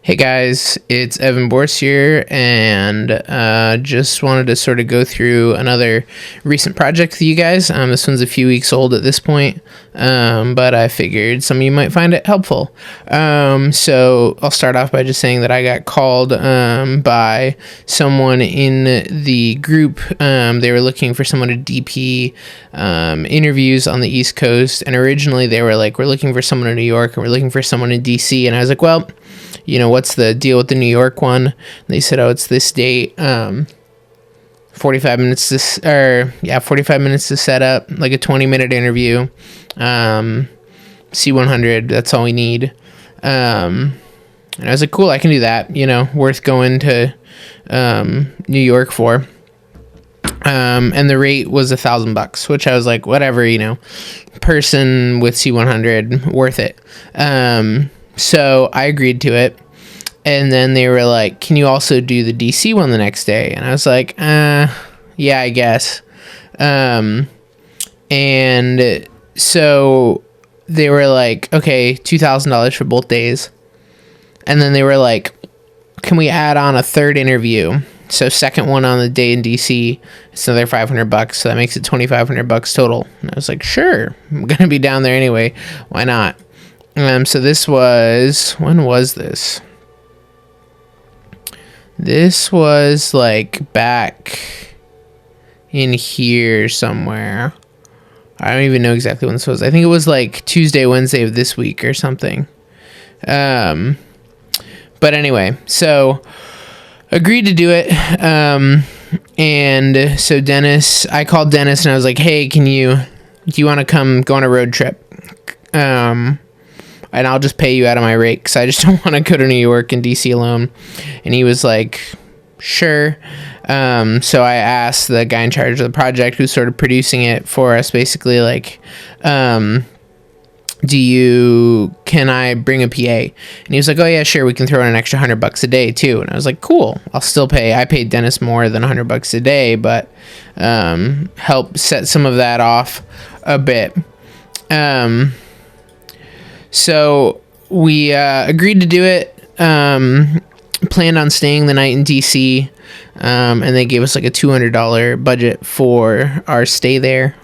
Hey guys, it's Evan Borse here, and just wanted to sort of go through another recent project with you guys. This one's a few weeks old at this point, but I figured some of you might find it helpful. So I'll start off by just saying that I got called by someone in the group. They were looking for someone to DP interviews on the East Coast, and originally they were like, we're looking for someone in New York, and we're looking for someone in DC, and I was like, well, you know, what's the deal with the New York one? And they said, oh, it's this date, 45 minutes to set up, like a 20-minute interview, C100, that's all we need. And I was like, cool, I can do that, you know, worth going to New York for. And the rate was $1,000, which I was like, whatever, you know, person with C100, worth it. So I agreed to it, and then they were like, can you also do the DC one the next day? And I was like, yeah, I guess. And so they were like, okay, $2,000 for both days. And then they were like, can we add on a third interview? So second one on the day in DC, it's another $500, so that makes it $2,500 total. And I was like, sure, I'm gonna be down there anyway, why not? So this was, when was this? This was like back in here somewhere. I don't even know exactly when this was. I think it was like Tuesday, Wednesday of this week or something. But anyway, so agreed to do it. And so Dennis, I called Dennis and I was like, hey, do you want to come go on a road trip? And I'll just pay you out of my rate because I just don't want to go to New York and DC alone. And he was like, sure. So I asked the guy in charge of the project who's sort of producing it for us, basically like, can I bring a PA? And he was like, oh yeah, sure. We can throw in an extra $100 a day too. And I was like, cool, I'll still pay. I paid Dennis more than $100 a day, but, help set some of that off a bit. So we agreed to do it, planned on staying the night in DC, and they gave us like a $200 budget for our stay there,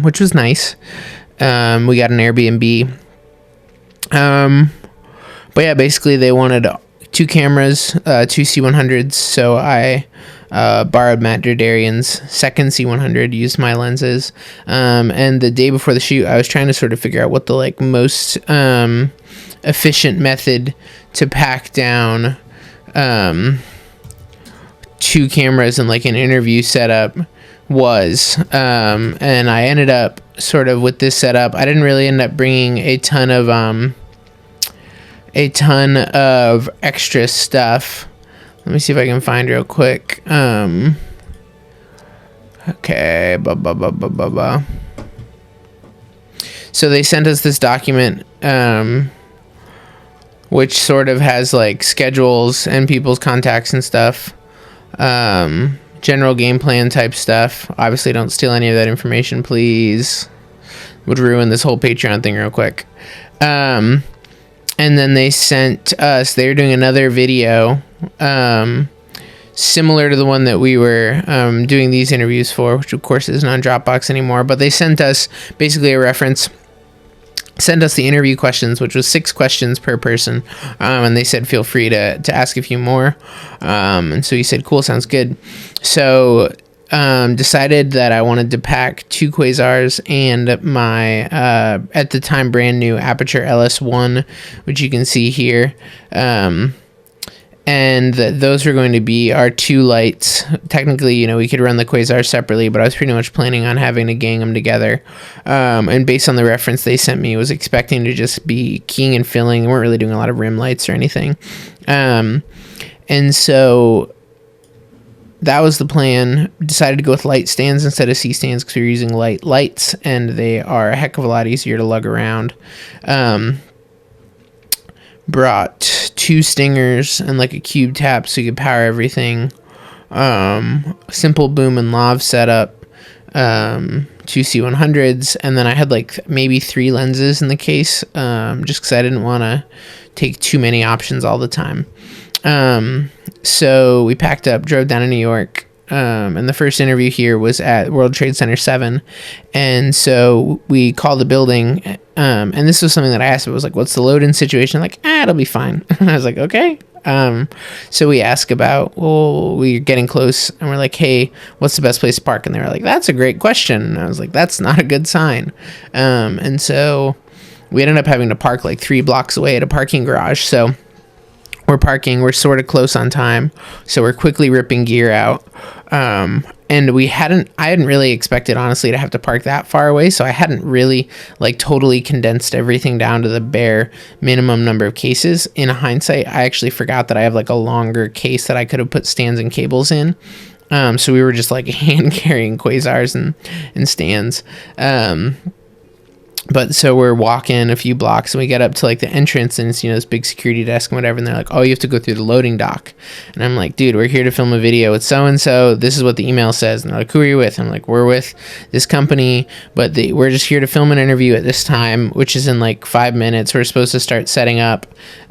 which was nice. We got an Airbnb. But yeah, basically they wanted 2 cameras, 2 C100s, so I borrowed Matt Derderian's second C100, used my lenses, and the day before the shoot I was trying to sort of figure out what the like most efficient method to pack down 2 cameras and like an interview setup was, and I ended up sort of with this setup. I didn't really end up bringing a ton of extra stuff. Let me see if I can find real quick. Okay. So they sent us this document, which sort of has like schedules and people's contacts and stuff. General game plan type stuff. Obviously don't steal any of that information, please. Would ruin this whole Patreon thing real quick. And then they sent us, they were doing another video, similar to the one that we were doing these interviews for, which of course isn't on Dropbox anymore, but they sent us basically a reference, sent us the interview questions, which was 6 questions per person, and they said feel free to ask a few more, and so he said cool, sounds good. So decided that I wanted to pack 2 Quasars and my at the time brand new Aputure LS1, which you can see here, and those were going to be our 2 lights. Technically, you know, we could run the Quasar separately, but I was pretty much planning on having to gang them together, and based on the reference they sent me, was expecting to just be keying and filling. They weren't really doing a lot of rim lights or anything, and so that was the plan. Decided to go with light stands instead of C stands because we were using lights, and they are a heck of a lot easier to lug around. Brought 2 stingers and like a cube tap so you could power everything. Simple boom and lav setup. two C100s, and then I had like maybe 3 lenses in the case, just because I didn't want to take too many options all the time. So we packed up, drove down to New York, and the first interview here was at World Trade Center 7. And so we called the building, and this was something that I asked. It was like, what's the load-in situation? Like, it'll be fine. I was like, okay. So we ask about, we're getting close, and we're like, hey, what's the best place to park? And they were like, that's a great question. And I was like, that's not a good sign. And so we ended up having to park like 3 blocks away at a parking garage. So we're sort of close on time, so we're quickly ripping gear out. And I hadn't really expected, honestly, to have to park that far away, so I hadn't really like totally condensed everything down to the bare minimum number of cases. In hindsight, I actually forgot that I have like a longer case that I could have put stands and cables in. So we were just like hand carrying quasars and stands. But so we're walking a few blocks, and we get up to like the entrance, and it's, this big security desk and whatever. And they're like, oh, you have to go through the loading dock. And I'm like, dude, we're here to film a video with so-and-so. This is what the email says. And they're like, who are you with? I'm like, we're with this company, but we're just here to film an interview at this time, which is in like 5 minutes. We're supposed to start setting up.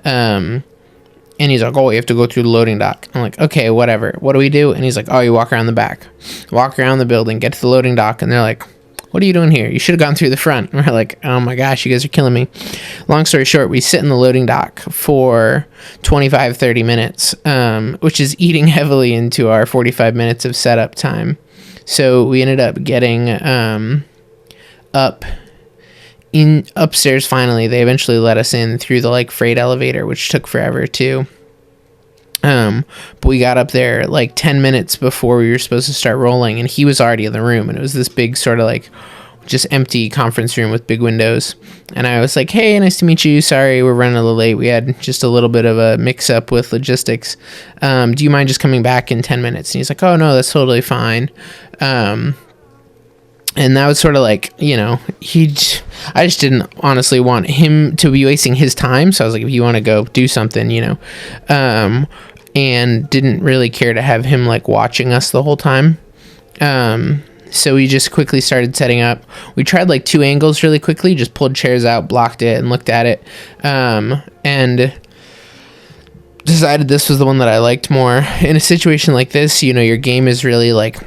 And he's like, oh, you have to go through the loading dock. I'm like, okay, whatever. What do we do? And he's like, oh, you walk around the back. Walk around the building, get to the loading dock. And they're like, what are you doing here? You should have gone through the front. And we're like, oh my gosh, you guys are killing me. Long story short, we sit in the loading dock for 25, 30 minutes, which is eating heavily into our 45 minutes of setup time. So we ended up getting upstairs finally. They eventually let us in through the like freight elevator, which took forever too. But we got up there like 10 minutes before we were supposed to start rolling, and he was already in the room, and it was this big sort of like just empty conference room with big windows. And I was like, hey, nice to meet you. Sorry, we're running a little late. We had just a little bit of a mix up with logistics. Do you mind just coming back in 10 minutes? And he's like, oh no, that's totally fine. And that was sort of like, I just didn't honestly want him to be wasting his time. So I was like, if you want to go do something, and didn't really care to have him like watching us the whole time. So we just quickly started setting up. We tried like 2 angles really quickly, just pulled chairs out, blocked it, and looked at it. And decided this was the one that I liked more. In a situation like this, your game is really like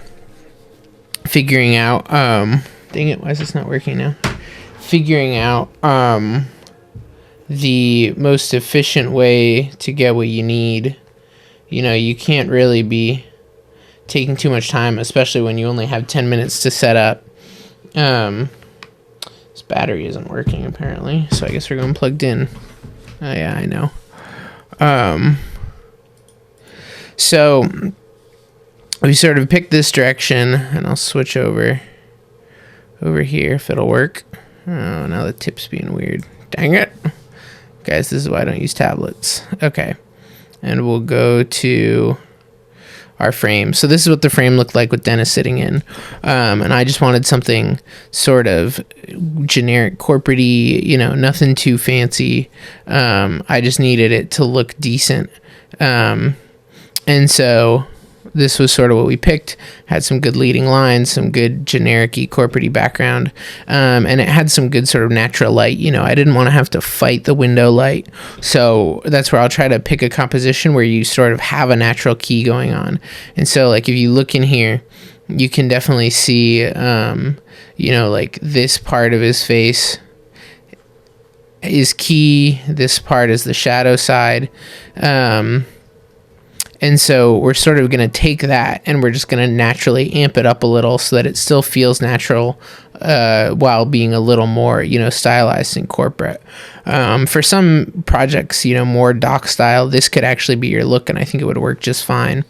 figuring out, dang it, why is this not working now? Figuring out the most efficient way to get what you need. You can't really be taking too much time, especially when you only have 10 minutes to set up. This battery isn't working apparently, so I guess we're going plugged in. Oh yeah, I know. So we sort of picked this direction, and I'll switch over here if it'll work. Oh, now the tip's being weird. Dang it. Guys, this is why I don't use tablets. Okay. And we'll go to our frame. So this is what the frame looked like with Dennis sitting in. And I just wanted something sort of generic, corporate-y, nothing too fancy. I just needed it to look decent. And so this was sort of what we picked. Had some good leading lines, some good generic-y, corporate-y background. And it had some good sort of natural light. I didn't want to have to fight the window light. So that's where I'll try to pick a composition where you sort of have a natural key going on. And so like if you look in here, you can definitely see, like this part of his face is key. This part is the shadow side. And so we're sort of going to take that, and we're just going to naturally amp it up a little so that it still feels natural while being a little more, stylized and corporate. For some projects, more doc style, this could actually be your look, and I think it would work just fine.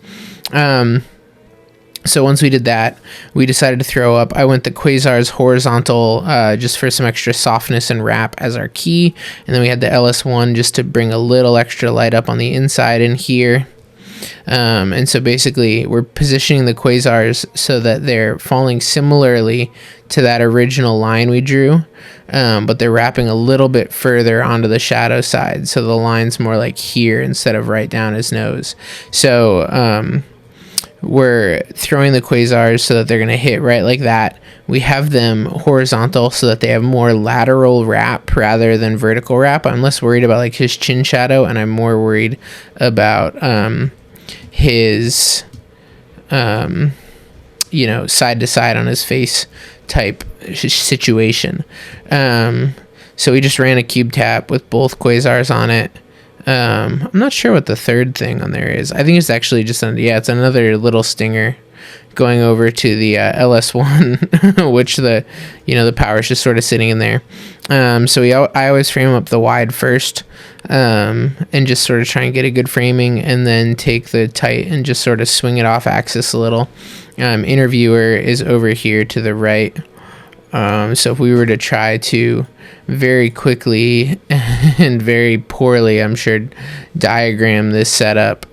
So once we did that, we decided to throw up. I went the Quasars horizontal just for some extra softness and wrap as our key. And then we had the LS1 just to bring a little extra light up on the inside in here. And so basically we're positioning the quasars so that they're falling similarly to that original line we drew, but they're wrapping a little bit further onto the shadow side, so the line's more like here instead of right down his nose. So we're throwing the quasars so that they're going to hit right like that. We have them horizontal so that they have more lateral wrap rather than vertical wrap. I'm less worried about like his chin shadow, and I'm more worried about his you know, side to side on his face type situation. So we just ran a cube tap with both quasars on it. I'm not sure what the third thing on there is. I think it's actually just it's another little stinger going over to the LS1, which the power is just sort of sitting in there. So I always frame up the wide first, and just sort of try and get a good framing, and then take the tight and just sort of swing it off axis a little. Interviewer is over here to the right. So if we were to try to very quickly and very poorly, I'm sure, diagram this setup,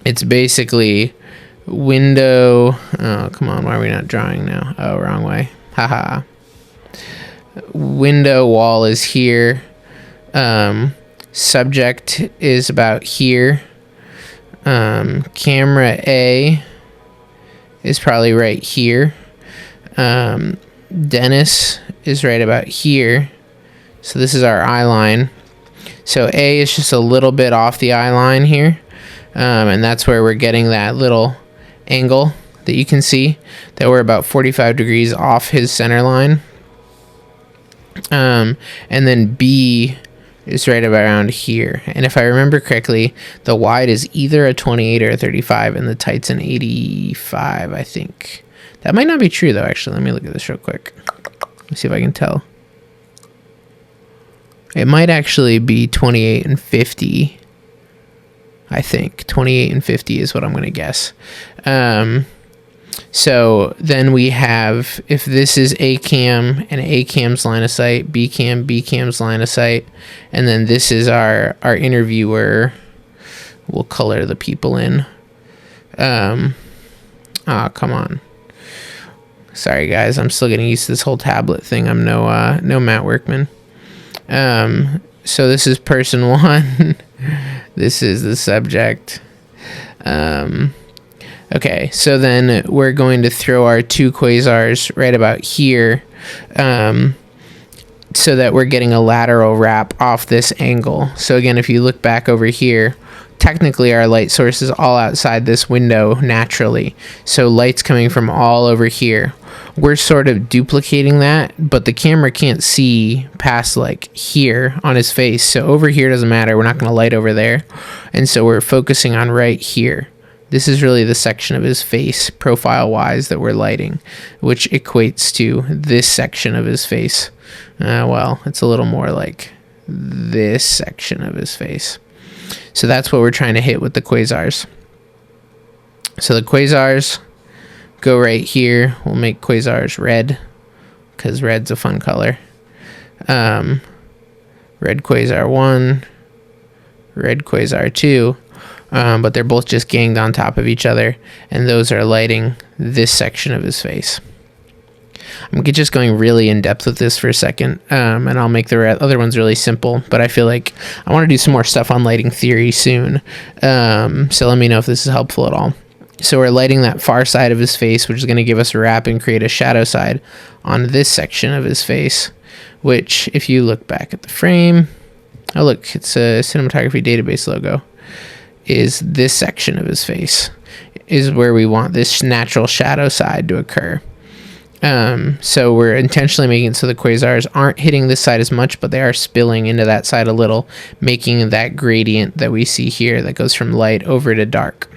it's basically window. Oh, come on. Why are we not drawing now? Oh, wrong way. Haha. Window wall is here. Subject is about here. Camera A is probably right here. Dennis is right about here. So this is our eye line. So A is just a little bit off the eye line here. And that's where we're getting that little angle that you can see, that we're about 45 degrees off his center line. And then B is right around here. And if I remember correctly, the wide is either a 28 or a 35, and the tight's an 85, I think. That might not be true, though, actually. Let me look at this real quick. Let's see if I can tell. It might actually be 28 and 50, I think. 28 and 50 is what I'm going to guess. So then we have, if this is A cam and A cam's line of sight, B cam's line of sight, and then this is our interviewer. We'll color the people in. Come on. Sorry guys, I'm still getting used to this whole tablet thing. I'm no Matt Workman. So this is person one. This is the subject. Okay, so then we're going to throw our two quasars right about here, so that we're getting a lateral wrap off this angle. So again, if you look back over here, technically our light source is all outside this window naturally. So light's coming from all over here. We're sort of duplicating that, but the camera can't see past like here on his face. So over here doesn't matter. We're not going to light over there. And so we're focusing on right here. This is really the section of his face, profile-wise, that we're lighting, which equates to this section of his face. Well, it's a little more like this section of his face. So that's what we're trying to hit with the quasars. So the quasars go right here. We'll make quasars red, because red's a fun color. Red quasar 1, red quasar 2. But they're both just ganged on top of each other, and those are lighting this section of his face. I'm just going really in depth with this for a second, and I'll make the other ones really simple, but I feel like I want to do some more stuff on lighting theory soon. So let me know if this is helpful at all. So we're lighting that far side of his face, which is going to give us a wrap and create a shadow side on this section of his face, which, if you look back at the frame, oh look, it's a cinematography database logo, is this section of his face is where we want this natural shadow side to occur. So we're intentionally making it so the quasars aren't hitting this side as much, but they are spilling into that side a little, making that gradient that we see here that goes from light over to dark.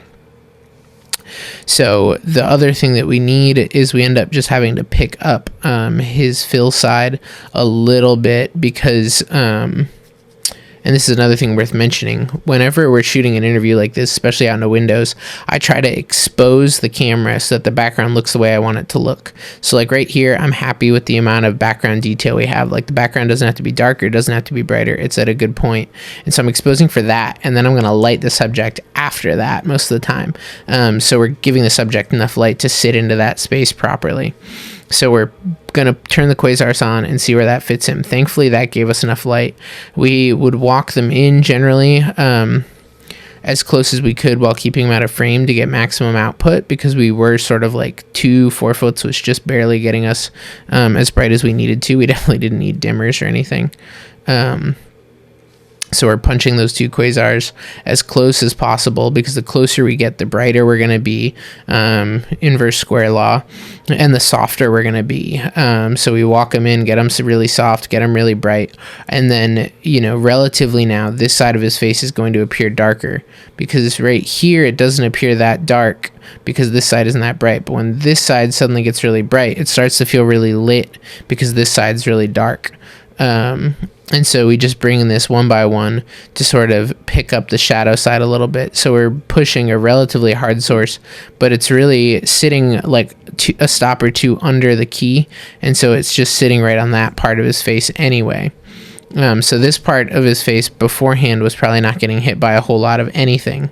So the other thing that we need is we end up just having to pick up his fill side a little bit, because and this is another thing worth mentioning, whenever we're shooting an interview like this, especially out in the windows, I try to expose the camera so that the background looks the way I want it to look. So like right here, I'm happy with the amount of background detail we have. Like the background doesn't have to be darker, it doesn't have to be brighter, it's at a good point. And so I'm exposing for that, and then I'm going to light the subject after that most of the time. So we're giving the subject enough light to sit into that space properly. So we're going to turn the quasars on and see where that fits him. Thankfully, that gave us enough light. We would walk them in generally as close as we could while keeping them out of frame to get maximum output, because we were sort of like 4 foot was just barely getting us as bright as we needed to. We definitely didn't need dimmers or anything. So we're punching those 2 quasars as close as possible, because the closer we get, the brighter we're going to be, inverse square law, and the softer we're going to be. So we walk them in, get them really soft, get them really bright. And then, relatively now, this side of his face is going to appear darker, because right here, it doesn't appear that dark because this side isn't that bright. But when this side suddenly gets really bright, it starts to feel really lit because this side's really dark. And so we just bring in this one by one to sort of pick up the shadow side a little bit. So we're pushing a relatively hard source, but it's really sitting like a stop or 2 under the key. And so it's just sitting right on that part of his face anyway. So this part of his face beforehand was probably not getting hit by a whole lot of anything,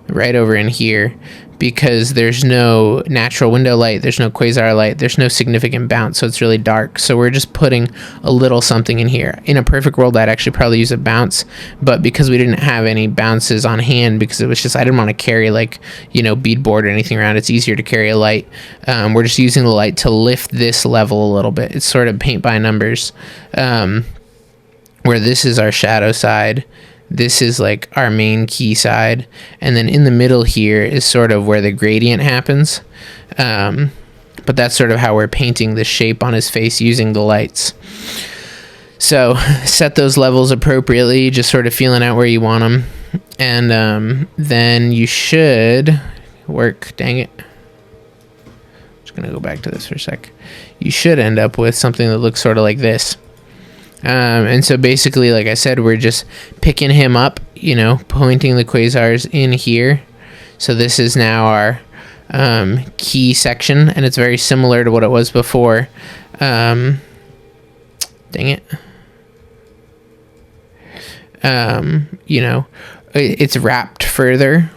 right over in here, because there's no natural window light, there's no quasar light, there's no significant bounce, so it's really dark. So we're just putting a little something in here. In a perfect world, I'd actually probably use a bounce, but because we didn't have any bounces on hand, because it was just, I didn't want to carry beadboard or anything around, it's easier to carry a light. We're just using the light to lift this level a little bit. It's sort of paint by numbers, where this is our shadow side. This is like our main key side. And then in the middle here is sort of where the gradient happens. But that's sort of how we're painting the shape on his face using the lights. So set those levels appropriately, just sort of feeling out where you want them. And then you should work, dang it. Just going to go back to this for a sec. You should end up with something that looks sort of like this. And so basically, like I said, we're just picking him up, pointing the quasars in here. So this is now our key section, and it's very similar to what it was before. Dang it. It's wrapped further,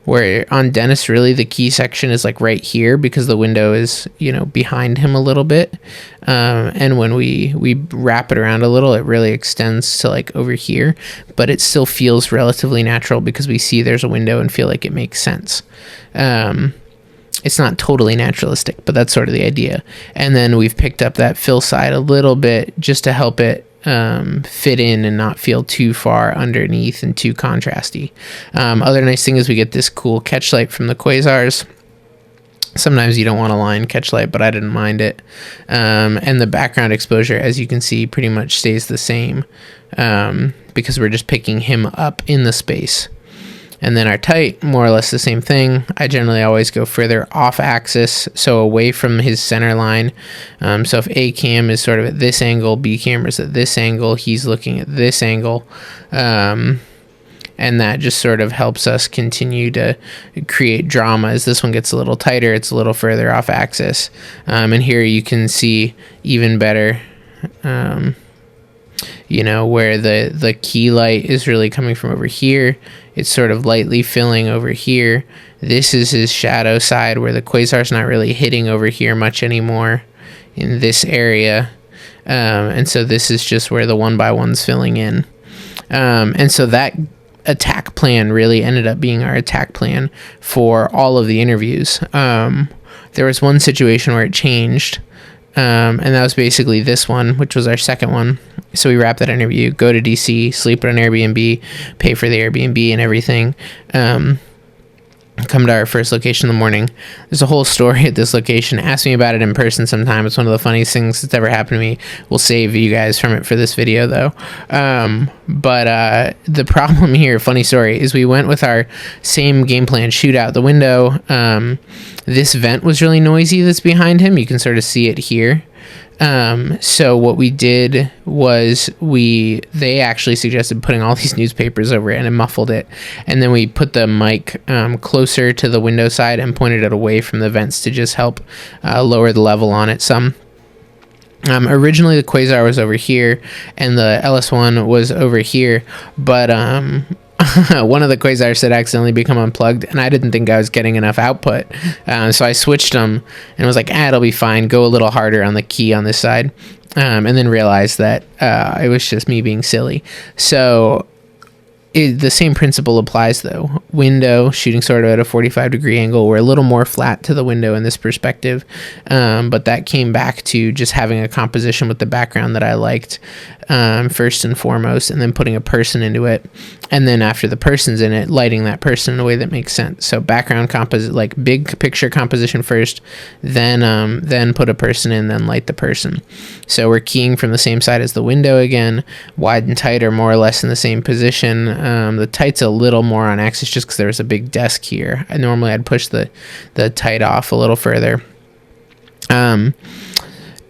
where on Dennis, really the key section is like right here, because the window is, behind him a little bit. And when we wrap it around a little, it really extends to like over here, but it still feels relatively natural because we see there's a window and feel like it makes sense. It's not totally naturalistic, but that's sort of the idea. And then we've picked up that fill side a little bit just to help it fit in and not feel too far underneath and too contrasty. Other nice thing is we get this cool catch light from the quasars. Sometimes you don't want a line catch light, but I didn't mind it. And the background exposure, as you can see, pretty much stays the same, because we're just picking him up in the space. And then our tight, more or less the same thing. I generally always go further off axis, so away from his center line. So if A cam is sort of at this angle, B camera is at this angle, he's looking at this angle. And that just sort of helps us continue to create drama. As this one gets a little tighter, it's a little further off axis. And here you can see even better, where the key light is really coming from over here. It's sort of lightly filling over here. This is his shadow side, where the quasar's not really hitting over here much anymore in this area. And so this is just where the 1x1's filling in. And so that attack plan really ended up being our attack plan for all of the interviews. There was one situation where it changed. And that was basically this one, which was our second one. So we wrap that interview, go to DC, sleep at an Airbnb, pay for the Airbnb and everything. Come to our first location in the morning. There's a whole story at this location. Ask me about it in person sometime. It's one of the funniest things that's ever happened to me. We'll save you guys from it for this video, though. But the problem here, funny story, is we went with our same game plan, shoot out the window. This vent was really noisy that's behind him. You can sort of see it here. So what we did was they actually suggested putting all these newspapers over it, and it muffled it. And then we put the mic closer to the window side and pointed it away from the vents to just help lower the level on it some. Originally the quasar was over here and the LS1 was over here, but one of the quasars had accidentally become unplugged, and I didn't think I was getting enough output. So I switched them and was like, it'll be fine. Go a little harder on the key on this side. And then realized that it was just me being silly. So the same principle applies though. Window shooting sort of at a 45-degree angle. We're a little more flat to the window in this perspective, but that came back to just having a composition with the background that I liked first and foremost, and then putting a person into it, and then after the person's in it, lighting that person in a way that makes sense. So background composite, like big picture composition first, then put a person in, then light the person. So we're keying from the same side as the window again. Wide and tight are more or less in the same position. The tight's a little more on axis just because there's a big desk here. Normally I'd push the tight off a little further.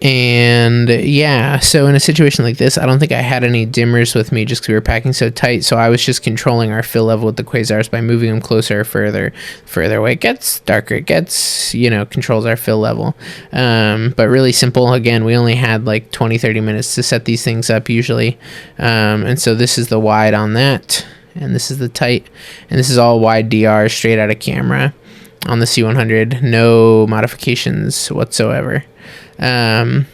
And yeah, so in a situation like this, I don't think I had any dimmers with me just because we were packing so tight. So I was just controlling our fill level with the quasars by moving them closer or further away it gets, darker it gets, controls our fill level. But really simple. Again, we only had like 20-30 minutes to set these things up usually. And so this is the wide on that, and this is the tight, and this is all wide DR straight out of camera on the C100. No modifications whatsoever. And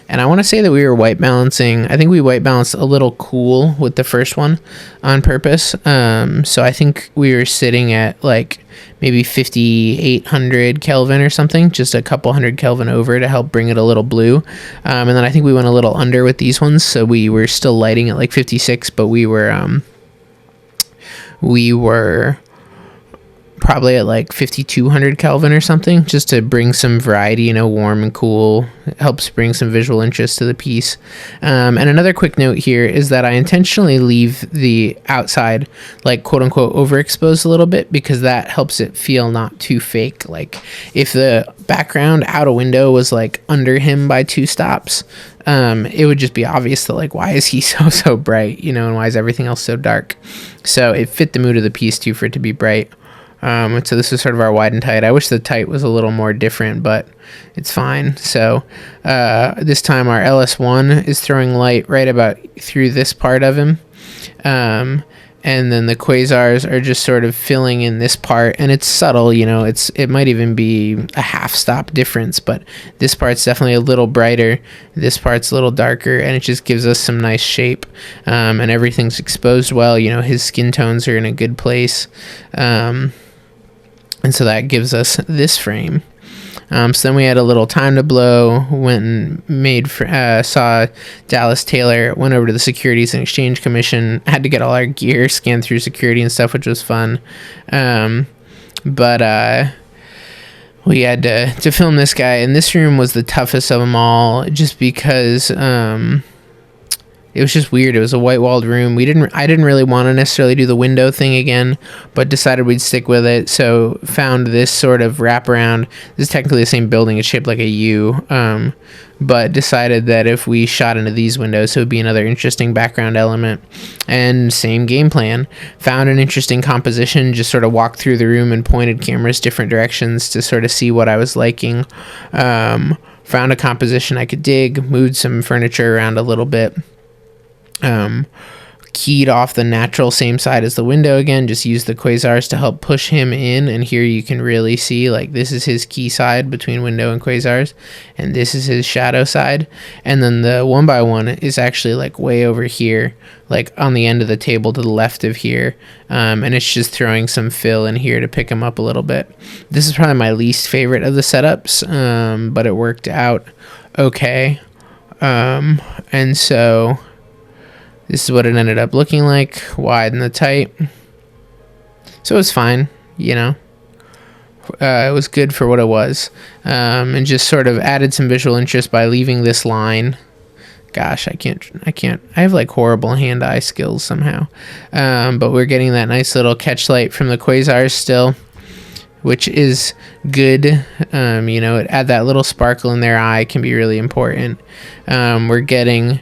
I want to say that we were white balancing. I think we white balanced a little cool with the first one on purpose. So I think we were sitting at like maybe 5800 Kelvin or something, just a couple hundred Kelvin over to help bring it a little blue. And then I think we went a little under with these ones. So we were still lighting at like 56, but we were probably at like 5200 Kelvin or something, just to bring some variety, warm and cool. It helps bring some visual interest to the piece. And another quick note here is that I intentionally leave the outside like quote unquote overexposed a little bit, because that helps it feel not too fake. Like if the background out a window was like under him by 2 stops, it would just be obvious that like, why is he so bright, and why is everything else so dark? So it fit the mood of the piece too for it to be bright. So this is sort of our wide and tight. I wish the tight was a little more different, but it's fine. So this time our LS1 is throwing light right about through this part of him. And then the quasars are just sort of filling in this part, and it's subtle, it might even be a half stop difference, but this part's definitely a little brighter, this part's a little darker, and it just gives us some nice shape. And everything's exposed well, his skin tones are in a good place. And so that gives us this frame. So then we had a little time to blow, went and saw Dallas Taylor, went over to the Securities and Exchange Commission, had to get all our gear scanned through security and stuff, which was fun. But we had to film this guy, and this room was the toughest of them all, just because it was just weird. It was a white-walled room. I didn't really want to necessarily do the window thing again, but decided we'd stick with it. So found this sort of wraparound. This is technically the same building. It's shaped like a U, but decided that if we shot into these windows, it would be another interesting background element. And same game plan. Found an interesting composition. Just sort of walked through the room and pointed cameras different directions to sort of see what I was liking. Found a composition I could dig. Moved some furniture around a little bit. Keyed off the natural same side as the window again, just used the quasars to help push him in, and here you can really see like this is his key side between window and quasars, and this is his shadow side, and then the 1x1 is actually like way over here, like on the end of the table to the left of here, and it's just throwing some fill in here to pick him up a little bit. This is probably my least favorite of the setups, but it worked out okay. And so this is what it ended up looking like, wide and the tight. So it was fine, it was good for what it was. And just sort of added some visual interest by leaving this line. Gosh, I can't. I have like horrible hand-eye skills somehow. But we're getting that nice little catch light from the quasars still, which is good. It add that little sparkle in their eye can be really important. We're getting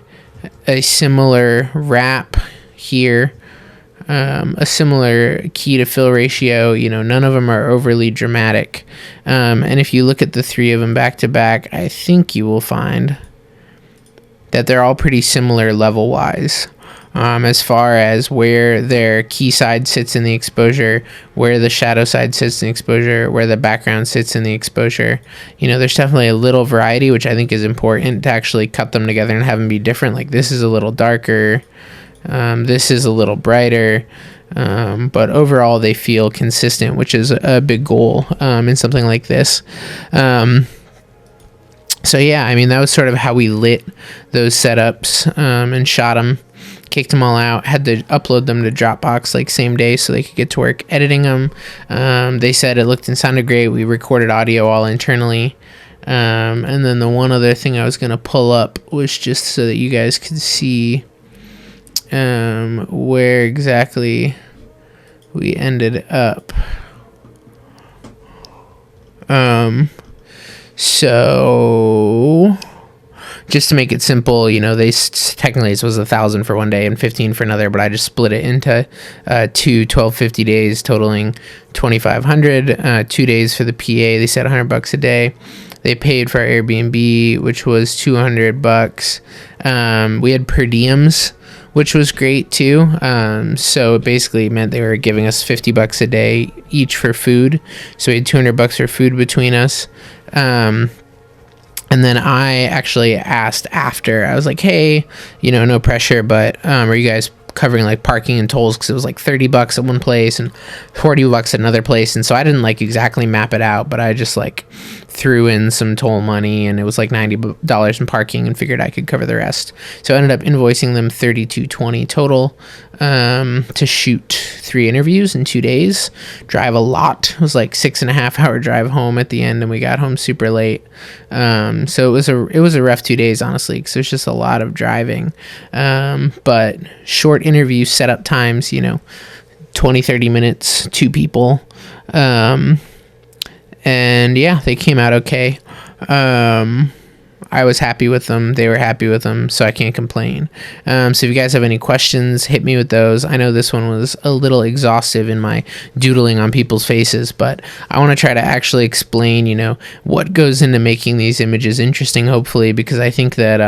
a similar wrap here, a similar key to fill ratio. None of them are overly dramatic. And if you look at the 3 of them back to back, I think you will find that they're all pretty similar level wise. As far as where their key side sits in the exposure, where the shadow side sits in the exposure, where the background sits in the exposure. There's definitely a little variety, which I think is important to actually cut them together and have them be different. Like this is a little darker. This is a little brighter. But overall they feel consistent, which is a big goal in something like this. So yeah, I mean, that was sort of how we lit those setups and shot them, kicked them all out, had to upload them to Dropbox like same day so they could get to work editing them. They said it looked and sounded great. We recorded audio all internally. And then the one other thing I was going to pull up was just so that you guys could see where exactly we ended up. So just to make it simple, you know, technically this was 1,000 for one day and 15 for another, but I just split it into 2 1250 days totaling 2,500. 2 days for the PA. They said $100 a day. They paid for our Airbnb, which was $200. We had per diems, which was great too. So it basically meant they were giving us $50 a day each for food. So we had $200 for food between us. And then I actually asked after, I was like, hey, you know, no pressure, but are you guys covering like parking and tolls? Because it was like $30 at one place and $40 at another place. And so I didn't like exactly map it out, but I just like threw in some toll money, and it was like $90 in parking, and figured I could cover the rest. So I ended up invoicing them $32.20 total to shoot 3 interviews in 2 days. Drive a lot. It was like 6.5 hour drive home at the end, and we got home super late. So it was a rough 2 days, honestly, because there's just a lot of driving. But short interview setup times, you know, 20-30 minutes, 2 people. And yeah, they came out okay. I was happy with them. They were happy with them, so I can't complain. So if you guys have any questions, hit me with those. I know this one was a little exhaustive in my doodling on people's faces, but I want to try to actually explain, you know, what goes into making these images interesting, hopefully, because I think that,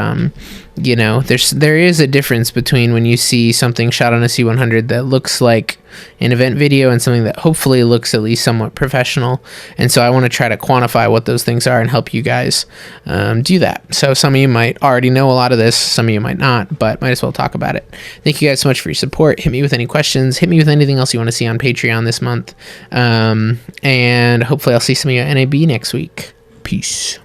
you know, there is a difference between when you see something shot on a C100 that looks like an event video and something that hopefully looks at least somewhat professional. And so I want to try to quantify what those things are and help you guys do that. So some of you might already know a lot of this, some of you might not, but might as well talk about it. Thank you guys so much for your support. Hit me with any questions. Hit me with anything else you want to see on Patreon this month. And hopefully I'll see some of you at NAB next week. Peace.